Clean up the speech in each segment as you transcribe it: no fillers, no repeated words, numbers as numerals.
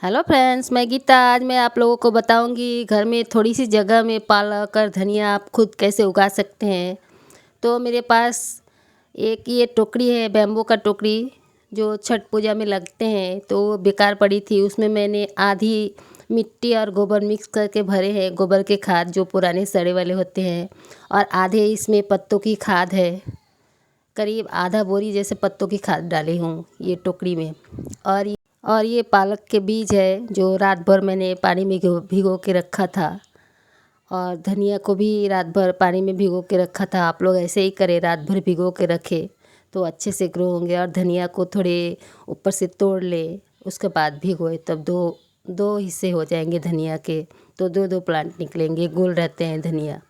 Hello friends, मैं गीता। आज मैं आप लोगों को बताऊंगी घर में थोड़ी सी जगह में पालक और धनिया आप खुद कैसे उगा सकते हैं। तो मेरे पास एक ये टोकरी है, बैम्बू का टोकरी, जो छठ पूजा में लगते हैं। तो वो बेकार पड़ी थी, उसमें मैंने आधी मिट्टी और गोबर मिक्स करके भरे हैं, गोबर के खाद जो पुराने सड़े वाले होते हैं, और आधे इसमें पत्तों की खाद है। करीब आधा बोरी जैसे पत्तों की खाद डाली हूँ ये टोकरी में। और ये पालक के बीज है जो रात भर मैंने पानी में भिगो के रखा था। और धनिया को भी रात भर पानी में भिगो के रखा था। आप लोग ऐसे ही करें, रात भर भिगो के रखें तो अच्छे से ग्रो होंगे। और धनिया को थोड़े ऊपर से तोड़ ले, उसके बाद भिगोए, तब दो दो हिस्से हो जाएंगे धनिया के। तो दो दो प्लांट निकलेंगे, गोल रहते हैं धनिया।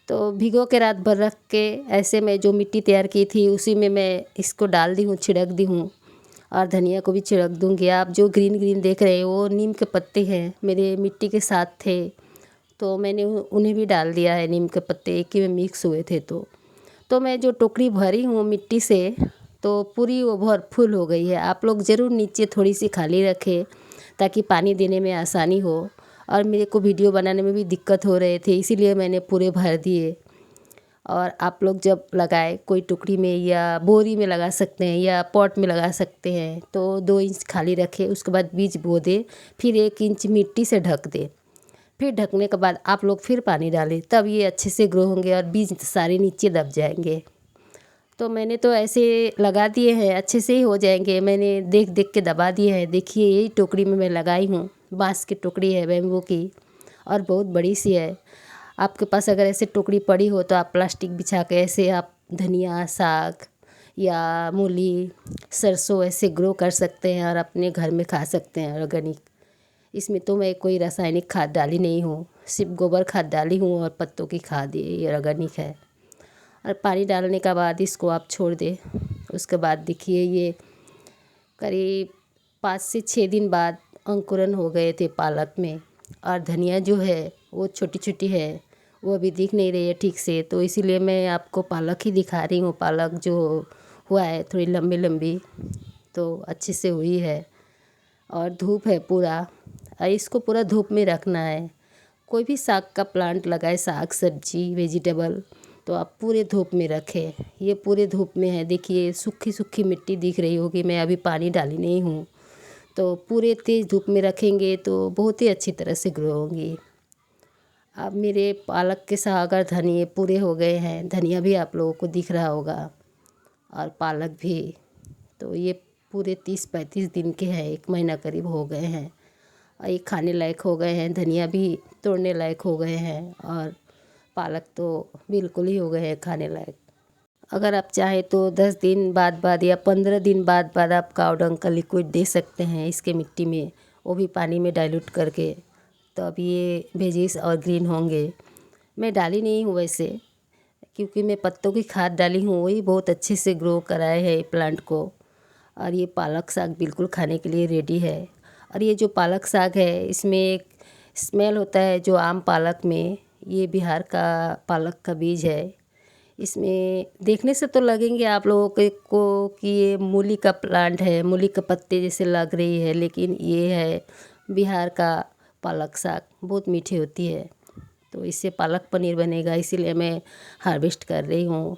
तो भिगो के रात भर रख के ऐसे मैं जो मिट्टी तैयार की थी उसी में मैं इसको डाल दी हूँ, छिड़क दी हूँ। और धनिया को भी छिड़क दूँगी। आप जो ग्रीन ग्रीन देख रहे हैं वो नीम के पत्ते हैं, मेरे मिट्टी के साथ थे तो मैंने उन्हें भी डाल दिया है। नीम के पत्ते एक ही में मिक्स हुए थे। तो मैं जो टोकरी भरी हूँ मिट्टी से, तो पूरी ओवर फुल हो गई है। आप लोग ज़रूर नीचे थोड़ी सी खाली रखें ताकि पानी देने में आसानी हो। और मेरे को वीडियो बनाने में भी दिक्कत हो रहे थे, इसीलिए मैंने पूरे भर दिए। और आप लोग जब लगाए कोई टुकड़ी में या बोरी में लगा सकते हैं या पॉट में लगा सकते हैं। तो 2 इंच खाली रखें, उसके बाद बीज बो दें, फिर 1 इंच मिट्टी से ढक दें। फिर ढकने के बाद आप लोग फिर पानी डालें, तब ये अच्छे से ग्रो होंगे और बीज सारे नीचे दब जाएंगे। तो मैंने तो ऐसे लगा दिए हैं, अच्छे से ही हो जाएंगे। मैंने देख देख के दबा दिए हैं। देखिए यही टोकरी में मैं लगाई हूँ, बांस की टोकरी है, बैम्बू की, और बहुत बड़ी सी है। आपके पास अगर ऐसे टोकरी पड़ी हो तो आप प्लास्टिक बिछा के ऐसे आप धनिया, साग या मूली, सरसों ऐसे ग्रो कर सकते हैं और अपने घर में खा सकते हैं ऑर्गेनिक। इसमें तो मैं कोई रासायनिक खाद डाली नहीं हूँ, सिर्फ गोबर खाद डाली हूँ और पत्तों की खाद, ये ऑर्गेनिक है। और पानी डालने के बाद इसको आप छोड़ दें। उसके बाद देखिए ये करीब 5 से 6 दिन बाद अंकुरन हो गए थे पालक में। और धनिया जो है वो छोटी छोटी है, वो अभी दिख नहीं रही है ठीक से, तो इसीलिए मैं आपको पालक ही दिखा रही हूँ। पालक जो हुआ है थोड़ी लंबी लंबी, तो अच्छे से हुई है। और धूप है पूरा, और इसको पूरा धूप में रखना है। कोई भी साग का प्लांट लगाए, साग सब्जी वेजिटेबल, तो आप पूरे धूप में रखें। ये पूरे धूप में है, देखिए सूखी सूखी मिट्टी दिख रही होगी, मैं अभी पानी डाली नहीं हूँ। तो पूरे तेज़ धूप में रखेंगे तो बहुत ही अच्छी तरह से ग्रो होंगी। अब मेरे पालक के साग और धनिया पूरे हो गए हैं। धनिया भी आप लोगों को दिख रहा होगा और पालक भी। तो ये पूरे 30-35 दिन के हैं, 1 महीना करीब हो गए हैं। और ये खाने लायक हो गए हैं। धनिया भी तोड़ने लायक हो गए हैं और पालक तो बिल्कुल ही हो गए हैं खाने लायक। अगर आप चाहें तो 10 दिन बाद बाद या 15 दिन बाद बाद आप काव डंग का लिक्विड दे सकते हैं इसके मिट्टी में, वो भी पानी में डाइल्यूट करके। तो अब ये वेजीज और ग्रीन होंगे। मैं डाली नहीं हूँ वैसे, क्योंकि मैं पत्तों की खाद डाली हूँ, वही बहुत अच्छे से ग्रो कराए है प्लांट को। और ये पालक साग बिल्कुल खाने के लिए रेडी है। और ये जो पालक साग है इसमें एक स्मेल होता है जो आम पालक में, ये बिहार का पालक का बीज है। इसमें देखने से तो लगेंगे आप लोगों को कि ये मूली का प्लांट है, मूली के पत्ते जैसे लग रही है, लेकिन ये है बिहार का पालक साग, बहुत मीठी होती है। तो इससे पालक पनीर बनेगा, इसीलिए मैं हार्वेस्ट कर रही हूँ।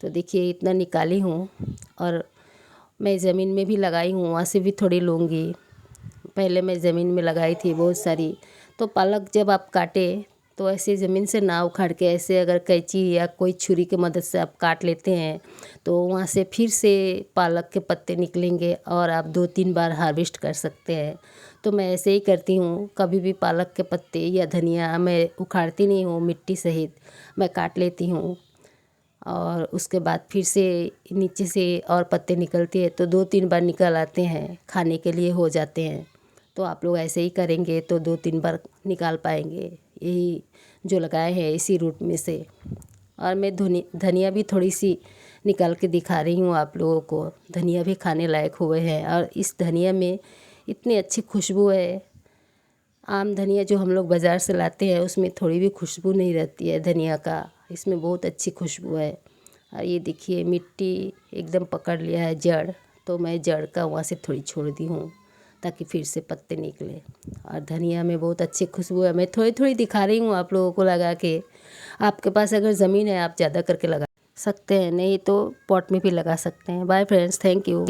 तो देखिए इतना निकाली हूँ। और मैं ज़मीन में भी लगाई हूँ, वहाँ से भी थोड़ी लूँगी। पहले मैं ज़मीन में लगाई थी बहुत सारी। तो पालक जब आप काटे तो ऐसे ज़मीन से ना उखाड़ के, ऐसे अगर कैंची या कोई छुरी की मदद से आप काट लेते हैं तो वहाँ से फिर से पालक के पत्ते निकलेंगे और आप 2-3 बार हार्वेस्ट कर सकते हैं। तो मैं ऐसे ही करती हूँ। कभी भी पालक के पत्ते या धनिया मैं उखाड़ती नहीं हूँ, मिट्टी सहित मैं काट लेती हूँ। और उसके बाद फिर से नीचे से और पत्ते निकलते हैं तो 2-3 बार निकल आते हैं, खाने के लिए हो जाते हैं। तो आप लोग ऐसे ही करेंगे तो 2-3 बार निकाल पाएंगे, यही जो लगाए हैं इसी रूट में से। और मैं धनिया भी थोड़ी सी निकाल के दिखा रही हूँ आप लोगों को। धनिया भी खाने लायक हुए हैं और इस धनिया में इतनी अच्छी खुशबू है। आम धनिया जो हम लोग बाज़ार से लाते हैं उसमें थोड़ी भी खुशबू नहीं रहती है धनिया का, इसमें बहुत अच्छी खुशबू है। और ये देखिए मिट्टी एकदम पकड़ लिया है जड़, तो मैं जड़ का वहाँ से थोड़ी छोड़ दी हूँ ताकि फिर से पत्ते निकले। और धनिया में बहुत अच्छी खुशबू है। मैं थोड़ी थोड़ी दिखा रही हूँ आप लोगों को लगा के। आपके पास अगर ज़मीन है आप ज़्यादा करके लगा सकते हैं, नहीं तो पॉट में भी लगा सकते हैं। Bye friends, thank you.